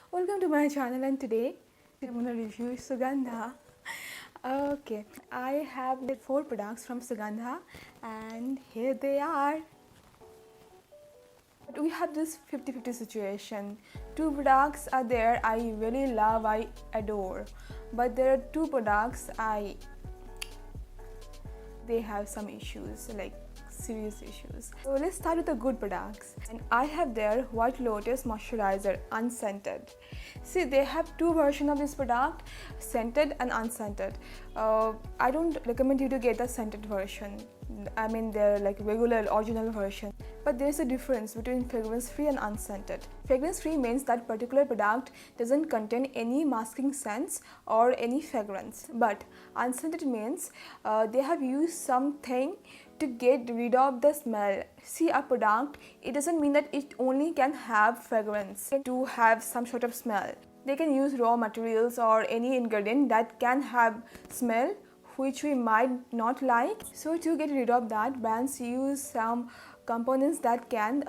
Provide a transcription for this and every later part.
Welcome to my channel, and today I'm going to review Sugandha. Okay, I have 4 products from Sugandha and here they are. But we have this 50-50 situation. 2 products are there I really love, I adore. But there are 2 products they have some issues, like serious issues. So let's start with the good products. And I have their White Lotus moisturizer unscented. See, they have 2 versions of this product, scented and unscented. I don't recommend you to get the scented version. I mean, they're like regular original version. But there's a difference between fragrance free and unscented. Fragrance free means that particular product doesn't contain any masking scents or any fragrance. But unscented means they have used something to get rid of the smell. See, a product, it doesn't mean that it only can have fragrance to have some sort of smell. They can use raw materials or any ingredient that can have smell which we might not like. So to get rid of that, brands use some components that can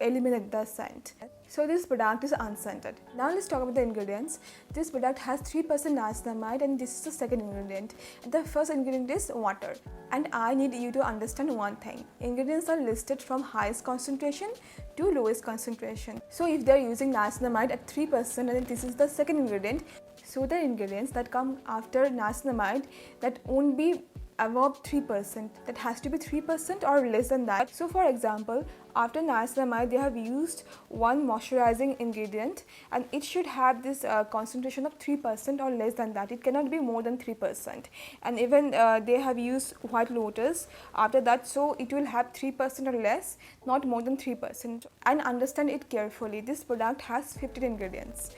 eliminate the scent. So this product is unscented. Now let's talk about the ingredients. This product has 3% niacinamide and this is the second ingredient. The first ingredient is water. And I need you to understand one thing. Ingredients are listed from highest concentration to lowest concentration. So if they are using niacinamide at 3% and this is the second ingredient, so the ingredients that come after niacinamide that won't be above 3%, that has to be 3% or less than that. So for example, after niacinamide they have used one moisturizing ingredient and it should have this concentration of 3% or less than that. It cannot be more than 3%. And even they have used White Lotus after that, so it will have 3% or less, not more than 3%. And understand it carefully, this product has 15 ingredients.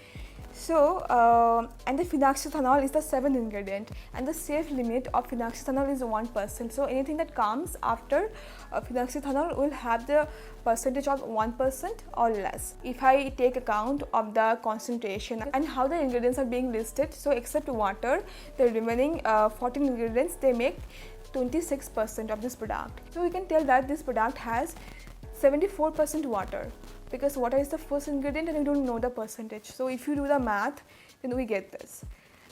So, and the phenoxyethanol is the 7th ingredient, and the safe limit of phenoxyethanol is 1%. So, anything that comes after phenoxyethanol will have the percentage of 1% or less. If I take account of the concentration and how the ingredients are being listed, so except water, the remaining 14 ingredients, they make 26% of this product. So, we can tell that this product has 74% water, because water is the first ingredient and we don't know the percentage. So if you do the math, then we get this.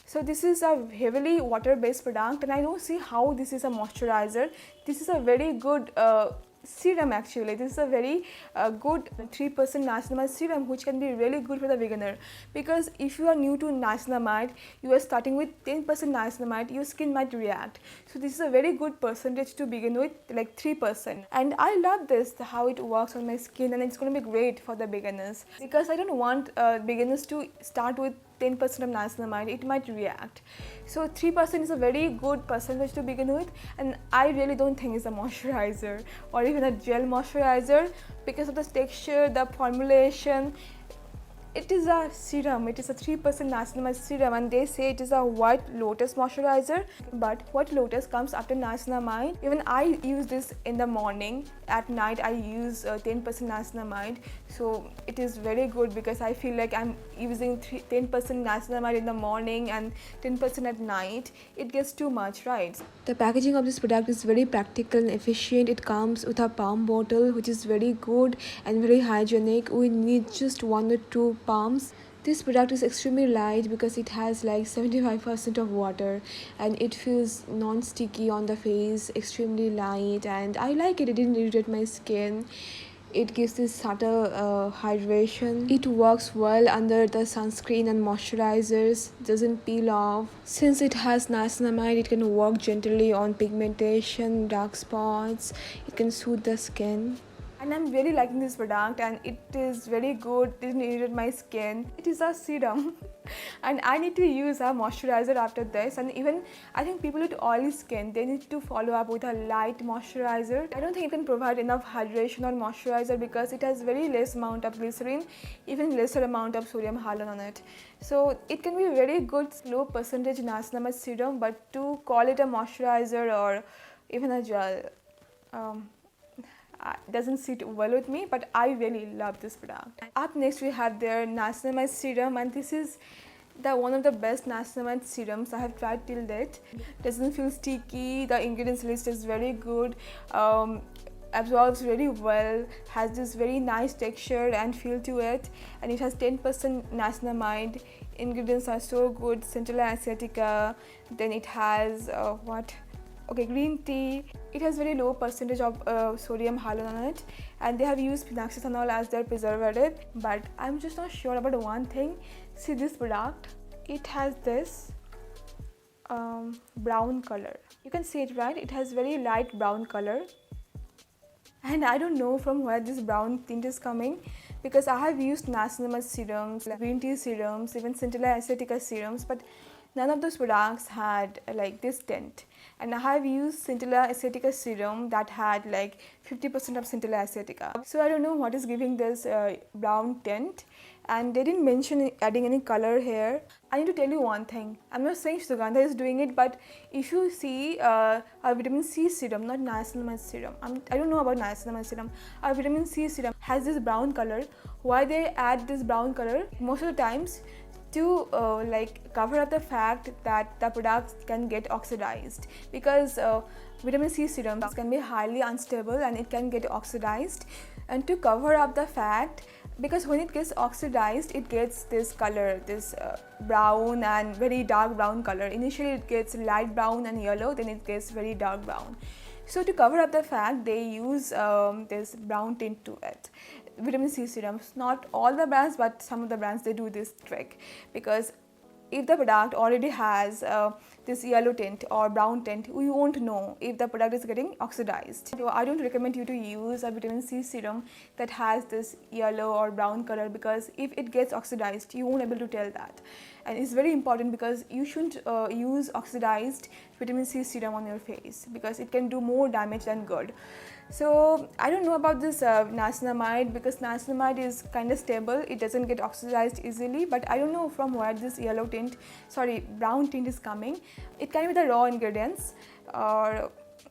So this is a heavily water based product and I don't see how this is a moisturizer. This is a very good serum actually. This is a very good 3% niacinamide serum which can be really good for the beginner, because if you are new to niacinamide, you are starting with 10% niacinamide, your skin might react. So this is a very good percentage to begin with, like 3%. And I love this, how it works on my skin, and it's going to be great for the beginners, because I don't want beginners to start with 10% of niacinamide, it might react. So 3% is a very good percentage to begin with, and I really don't think it's a moisturizer or even a gel moisturizer because of the texture, the formulation. It is a serum, it is a 3% niacinamide serum, and they say it is a White Lotus moisturizer, but White Lotus comes after niacinamide. Even I use this in the morning, at night I use 10% niacinamide, so it is very good because I feel like I'm using 10% niacinamide in the morning and 10% at night. It gets too much, right? The packaging of this product is very practical and efficient. It comes with a palm bottle which is very good and very hygienic. We need just 1 or 2 palms. This product is extremely light because it has like 75% of water and it feels non-sticky on the face, extremely light, and I like it. It didn't irritate my skin. It gives this subtle hydration. It works well under the sunscreen and moisturizers, doesn't peel off. Since it has niacinamide, it can work gently on pigmentation, dark spots. It can soothe the skin. And I'm really liking this product and it is very good, it didn't irritate my skin. It is a serum and I need to use a moisturizer after this, and even I think people with oily skin, they need to follow up with a light moisturizer. I don't think it can provide enough hydration or moisturizer because it has very less amount of glycerin, even lesser amount of sodium hyaluron on it. So it can be a very good low percentage niacinamide serum, but to call it a moisturizer or even a gel, doesn't sit well with me, but I really love this product. Up next we have their niacinamide serum, and this is one of the best niacinamide serums I have tried till date. Doesn't feel sticky, the ingredients list is very good. absorbs very well, has this very nice texture and feel to it, and it has 10% niacinamide. Ingredients are so good. Centella asiatica, then it has green tea. It has very low percentage of sodium hyaluron on it, and they have used phenoxyethanol as their preservative. But I'm just not sure about one thing. See this product, it has this brown color. You can see it, right? It has very light brown color, and I don't know from where this brown tint is coming, because I have used niacinamide serums, green tea serums, even Centella asiatica serums, but none of those products had like this tint. And I have used Centella asiatica serum that had like 50% of Centella asiatica. So I don't know what is giving this brown tint, and they didn't mention adding any color here. I need to tell you one thing. I'm not saying Sugandha is doing it, but if you see a vitamin C serum, not niacinamide serum, I don't know about niacinamide serum, a vitamin C serum has this brown color. Why they add this brown color? Most of the times to cover up the fact that the products can get oxidized, because vitamin C serums can be highly unstable and it can get oxidized. And to cover up the fact, because when it gets oxidized, it gets this color, this brown and very dark brown color. Initially it gets light brown and yellow, then it gets very dark brown. So to cover up the fact, they use this brown tint to it. Vitamin C serums, not all the brands, but some of the brands, they do this trick, because if the product already has this yellow tint or brown tint, we won't know if the product is getting oxidized. So I don't recommend you to use a vitamin C serum that has this yellow or brown color, because if it gets oxidized, you won't be able to tell that. And it's very important, because you shouldn't use oxidized vitamin C serum on your face, because it can do more damage than good. So I don't know about this niacinamide, because niacinamide is kind of stable, it doesn't get oxidized easily, but I don't know from where this brown tint is coming. It can be the raw ingredients or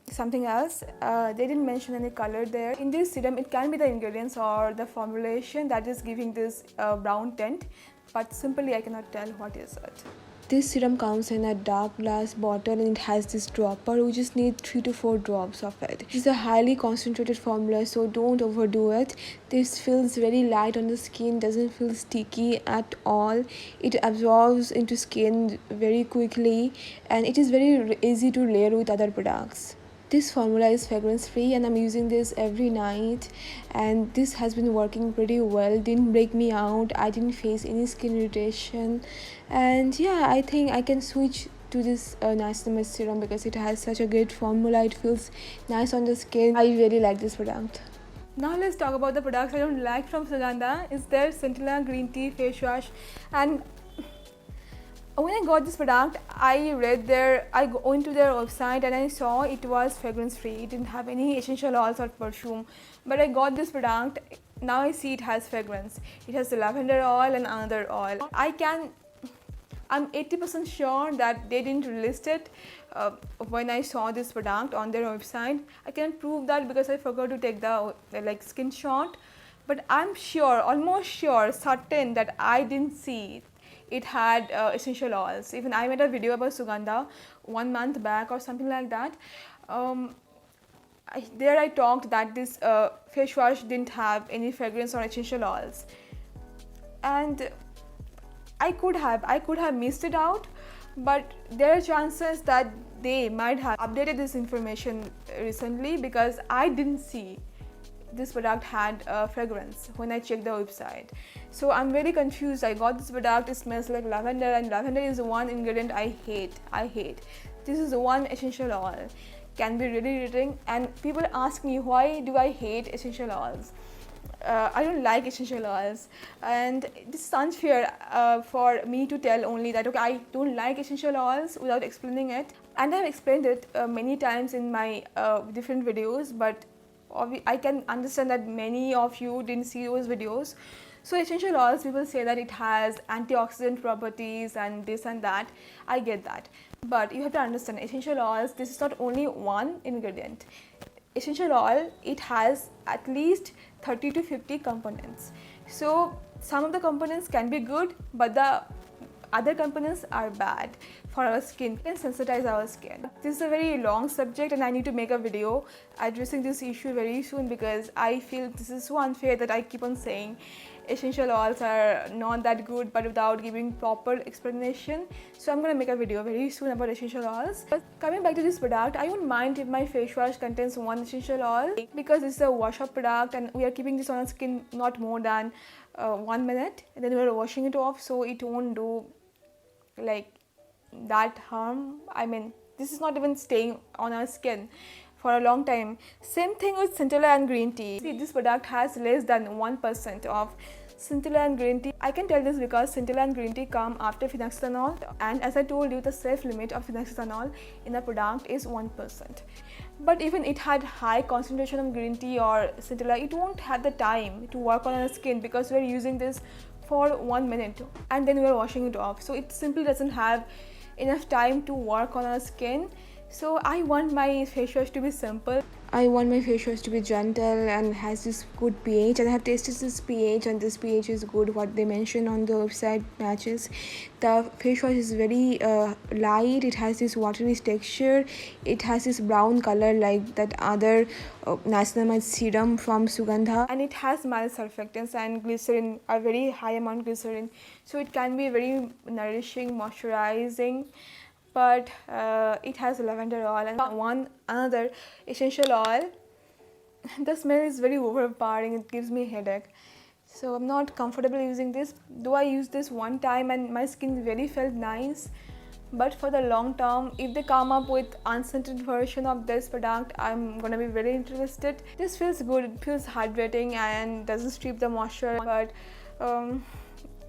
something else. They didn't mention any color there. In this serum, it can be the ingredients or the formulation that is giving this brown tint, but simply I cannot tell what is it. This serum comes in a dark glass bottle, and it has this dropper. We just need 3 to 4 drops of it. This is a highly concentrated formula, so don't overdo it. This feels very light on the skin, doesn't feel sticky at all. It absorbs into skin very quickly, and it is very easy to layer with other products. This formula is fragrance free, and I'm using this every night, and this has been working pretty well. Didn't break me out, I didn't face any skin irritation, and yeah, I think I can switch to this niacinamide serum because it has such a great formula. It feels nice on the skin. I really like this product. Now let's talk about the products I don't like from Sugandha. Is their Centella green tea face wash, and when I got this product, I went to their website and I saw it was fragrance free. It didn't have any essential oils or perfume. But I got this product, now I see it has fragrance. It has the lavender oil and another oil. I'm 80% sure that they didn't list it when I saw this product on their website. I can't prove that because I forgot to take the screenshot. But I'm sure, almost sure, certain that I didn't see it had essential oils. Even I made a video about Sugandha 1 month back or something like that. There I talked that this face wash didn't have any fragrance or essential oils, and I could have missed it out, but there are chances that they might have updated this information recently, because I didn't see this product had fragrance when I checked the website. So I'm very confused. I got this product, it smells like lavender, and lavender is the one ingredient I hate. This is the one essential oil. Can be really irritating, and people ask me, why do I hate essential oils? I don't like essential oils, and this is unfair for me to tell only that okay, I don't like essential oils without explaining it. And I've explained it many times in my different videos, but I can understand that many of you didn't see those videos. So essential oils, people say that it has antioxidant properties and this and that. I get that, but you have to understand, essential oils, this is not only one ingredient. Essential oil, it has at least 30 to 50 components. So some of the components can be good, but the other components are bad for our skin and sensitize our skin. This is a very long subject and I need to make a video addressing this issue very soon, because I feel this is so unfair that I keep on saying essential oils are not that good but without giving proper explanation. So I'm gonna make a video very soon about essential oils. But coming back to this product, I won't mind if my face wash contains one essential oil, because it's a wash up product and we are keeping this on our skin not more than 1 minute, and then we're washing it off, so it won't do like that harm. I mean, this is not even staying on our skin for a long time. Same thing with Centella and green tea. See, this product has less than 1% of Centella and green tea. I can tell this because Centella and green tea come after phenoxyethanol, and as I told you, the safe limit of phenoxyethanol in a product is 1%. But even it had high concentration of green tea or Centella, it won't have the time to work on our skin, because we're using this for 1 minute and then we're washing it off. So it simply doesn't have enough time to work on our skin. So I want my face wash to be simple. I want my face wash to be gentle and has this good pH, and I have tasted this pH and this pH is good. What they mention on the website matches. The face wash is very light, it has this watery texture, it has this brown color like that other niacinamide serum from Sugandha, and it has mild surfactants and glycerin, a very high amount of glycerin, so it can be very nourishing, moisturizing. But it has lavender oil and another essential oil. The smell is very overpowering, it gives me a headache, so I'm not comfortable using this. Though I used this one time and my skin really felt nice, but for the long term, if they come up with unscented version of this product, I'm gonna be very interested. This feels good, it feels hydrating and doesn't strip the moisture, but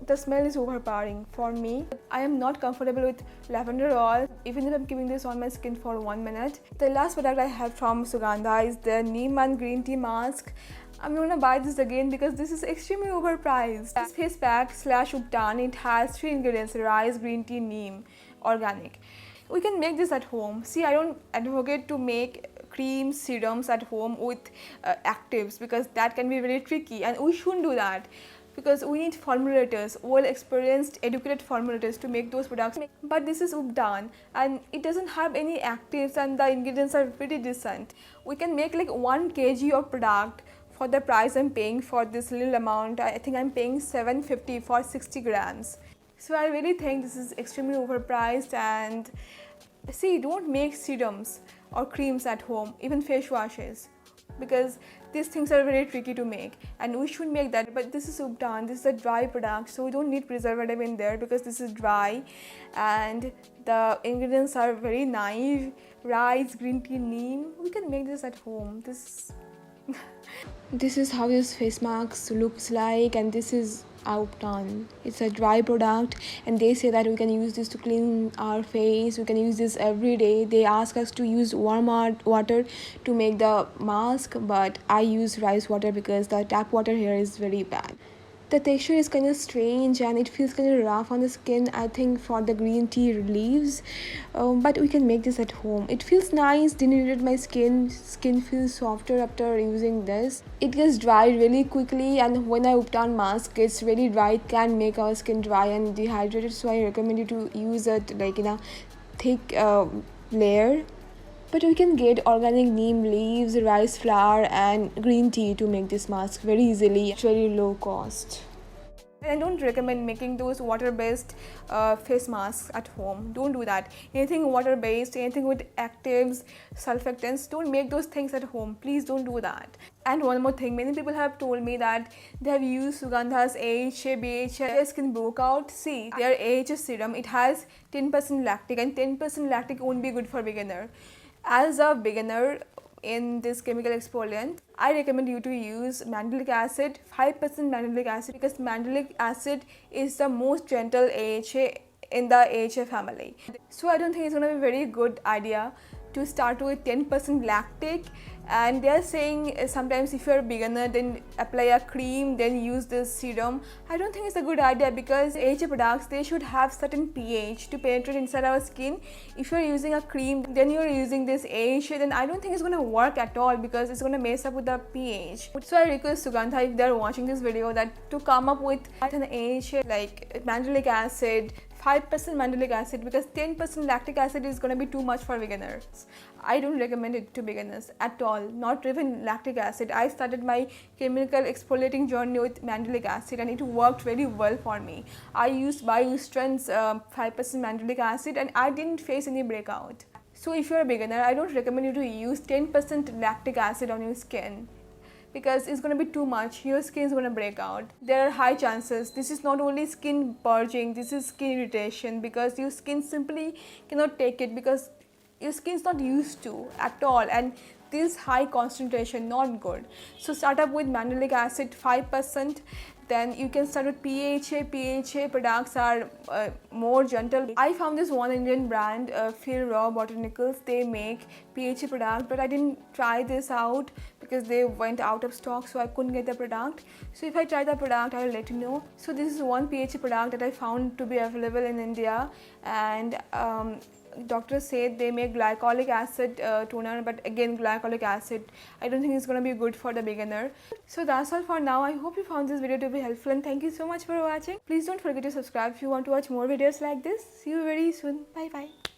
the smell is overpowering for me. I am not comfortable with lavender oil, even if I'm keeping this on my skin for 1 minute. The last product I have from Sugandha is the Neem and green tea mask. I'm gonna buy this again because this is extremely overpriced. This face pack slash Ubtan, it has 3 ingredients: rice, green tea, neem, organic. We can make this at home. See, I don't advocate to make creams, serums at home with actives, because that can be very tricky and we shouldn't do that, because we need formulators, well experienced, educated formulators to make those products. But this is Ubtan and it doesn't have any actives and the ingredients are pretty decent. We can make like 1 kg of product for the price I'm paying for this little amount. I think I'm paying $7.50 for 60 grams. So I really think this is extremely overpriced. And see, don't make serums or creams at home, even face washes, because these things are very tricky to make and we should make that. But this is Ubtan, this is a dry product, so we don't need preservative in there because this is dry and the ingredients are very naive. Rice, green tea, neem, we can make this at home. This is how this face mask looks like, and this is Ubtan. It's a dry product and they say that we can use this to clean our face, we can use this every day. They ask us to use warm water to make the mask, but I use rice water because the tap water here is very bad. The texture is kind of strange and it feels kind of rough on the skin, I think, for the green tea leaves. But we can make this at home. It feels nice, denuded my skin feels softer after using this. It gets dried really quickly, and when I Ubtan mask gets really dry, it can make our skin dry and dehydrated, so I recommend you to use it like in a thick layer. But we can get organic neem leaves, rice flour and green tea to make this mask very easily. It's very low cost. I don't recommend making those water-based face masks at home. Don't do that. Anything water-based, anything with actives, surfactants, don't make those things at home. Please don't do that. And one more thing, many people have told me that they have used Sugandha's AHA, BHA, their skin broke out. See, their AHA serum, it has 10% lactic, and 10% lactic won't be good for beginner. As a beginner in this chemical exfoliant, I recommend you to use mandelic acid, 5% mandelic acid, because mandelic acid is the most gentle AHA in the AHA family. So I don't think it's going to be a very good idea to start with 10% lactic. And they are saying sometimes if you're a beginner, then apply a cream, then use this serum. I don't think it's a good idea, because AHA products, they should have certain pH to penetrate inside our skin. If you're using a cream, then you're using this AHA, then I don't think it's going to work at all, because it's going to mess up with the pH. So I request Sugandha, if they're watching this video, that to come up with an AHA like mandelic acid, 5% mandelic acid, because 10% lactic acid is going to be too much for beginners. I don't recommend it to beginners at all, not even lactic acid. I started my chemical exfoliating journey with mandelic acid and it worked very well for me. I used BioStrand's 5% mandelic acid and I didn't face any breakout. So if you're a beginner, I don't recommend you to use 10% lactic acid on your skin, because it's going to be too much. Your skin is going to break out. There are high chances this is not only skin purging, this is skin irritation, because your skin simply cannot take it, because your skin is not used to at all, and this high concentration not good. So start up with mandelic acid 5%. Then you can start with PHA. PHA products are more gentle. I found this one Indian brand, Feel Raw Botanicals. They make PHA product, but I didn't try this out because they went out of stock, so I couldn't get the product. So if I try the product, I will let you know. So this is one PHA product that I found to be available in India, and doctors say they make glycolic acid toner, but again glycolic acid I don't think it's going to be good for the beginner. So that's all for now. I hope you found this video to be helpful, and thank you so much for watching. Please don't forget to subscribe if you want to watch more videos like this. See you very soon. Bye bye.